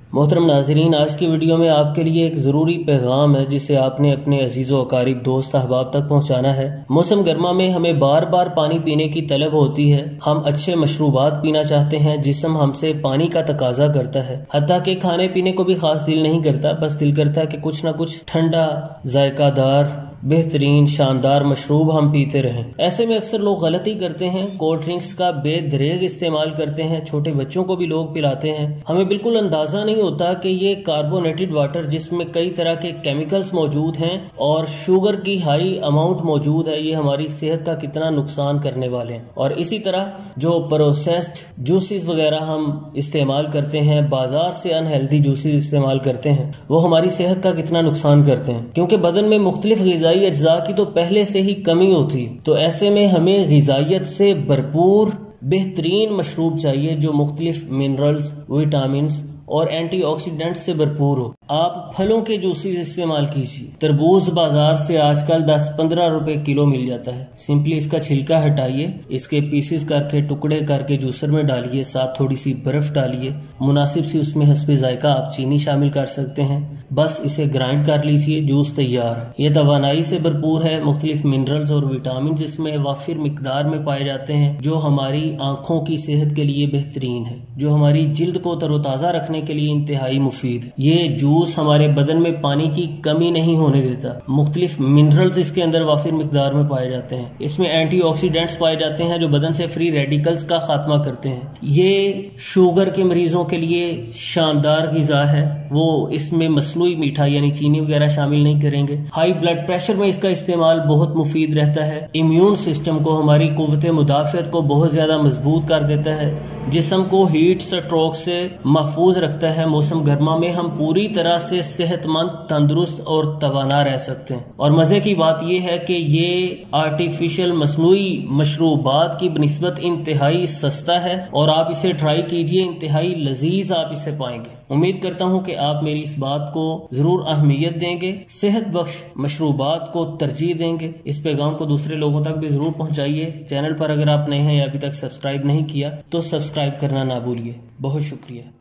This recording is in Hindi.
मोहतरम नाजरीन, आज की वीडियो में आपके लिए एक ज़रूरी पैगाम है जिसे आपने अपने अजीज़ो अकारीब दोस्त अहबाब तक पहुंचाना है। मौसम गर्मा में हमें बार बार पानी पीने की तलब होती है। हम अच्छे मशरूबात पीना चाहते हैं, जिस्म हमसे पानी का तकाजा करता है। हत्ता कि खाने पीने को भी खास दिल नहीं करता, बस दिल करता है कि कुछ ना कुछ ठंडा, जायकादार, बेहतरीन, शानदार मशरूब हम पीते रहें। ऐसे में अक्सर लोग गलती करते हैं, कोल्ड ड्रिंक्स का बेदरेग इस्तेमाल करते हैं, छोटे बच्चों को भी लोग पिलाते हैं। हमें बिल्कुल अंदाजा नहीं होता कि ये कार्बोनेटेड वाटर जिसमें कई तरह के केमिकल्स मौजूद हैं और शुगर की हाई अमाउंट मौजूद है, ये हमारी सेहत का कितना नुकसान करने वाले हैं। और इसी तरह जो प्रोसेस्ड जूसेस वगैरह हम इस्तेमाल करते हैं, बाजार से अनहेल्दी जूसेस इस्तेमाल करते हैं, वो हमारी सेहत का कितना नुकसान करते हैं, क्योंकि बदन में मुख्तलिफ ग़िज़ाई अज्जा की तो पहले से ही कमी होती है। तो ऐसे में हमें ग़िज़ाइयत से भरपूर बेहतरीन मशरूब चाहिए जो मुख्तलिफ मिनरल्स, विटामिन्स और एंटीऑक्सीडेंट्स से भरपूर हो। आप फलों के जूसेस इस्तेमाल कीजिए। तरबूज बाजार से आजकल 10-15 रुपए किलो मिल जाता है। सिंपली इसका छिलका हटाइए, इसके पीसेस करके, टुकड़े करके जूसर में डालिए, साथ थोड़ी सी बर्फ डालिए, मुनासिब सी उसमें हस्बे जायका आप चीनी शामिल कर सकते हैं। बस इसे ग्राइंड कर लीजिए, जूस तैयार है। ये तवानाई से भरपूर है, मुख्तलिफ मिनरल्स और विटामिन इसमें वाफिर मिकदार में पाए जाते हैं, जो हमारी आंखों की सेहत के लिए बेहतरीन है, जो हमारी जिल्द को तरोताज़ा रखने के लिए इंतहाई मुफीद है। ये जूस हमारे बदन में पानी की कमी नहीं होने देता। मुख्तलिफ मिनरल्स इसके अंदर वाफिर मिकदार में पाए जाते हैं। इसमें एंटीऑक्सीडेंट्स पाए जाते हैं जो बदन से फ्री रेडिकल्स का खात्मा करते हैं। ये शुगर के मरीजों के लिए शानदार ग़िज़ा है। वो इसमें मसनूई मीठा यानी चीनी वगैरह शामिल नहीं करेंगे। हाई ब्लड प्रेशर में इसका इस्तेमाल बहुत मुफीद रहता है। इम्यून सिस्टम को, हमारी कुव्वत मुदाफ़ियत को बहुत ज़्यादा मजबूत कर देता है। जिस्म को हीट स्ट्रोक से महफूज रखता है। मौसम गर्मा में हम पूरी तरह से सेहतमंद, तंदुरुस्त और तवाना रह सकते हैं। और मज़े की बात यह है कि ये आर्टिफिशियल मसनूई मशरूबात की बनिस्बत इंतहाई सस्ता है और आप इसे ट्राई कीजिए, इंतहाई लजीज आप इसे पाएंगे। उम्मीद करता हूँ कि आप मेरी इस बात को ज़रूर अहमियत देंगे, सेहत बख्श मशरूबात को तरजीह देंगे। इस पैगाम को दूसरे लोगों तक भी ज़रूर पहुँचाइए। चैनल पर अगर आप नए हैं या अभी तक सब्सक्राइब नहीं किया तो सब्सक्राइब करना ना भूलिए। बहुत शुक्रिया।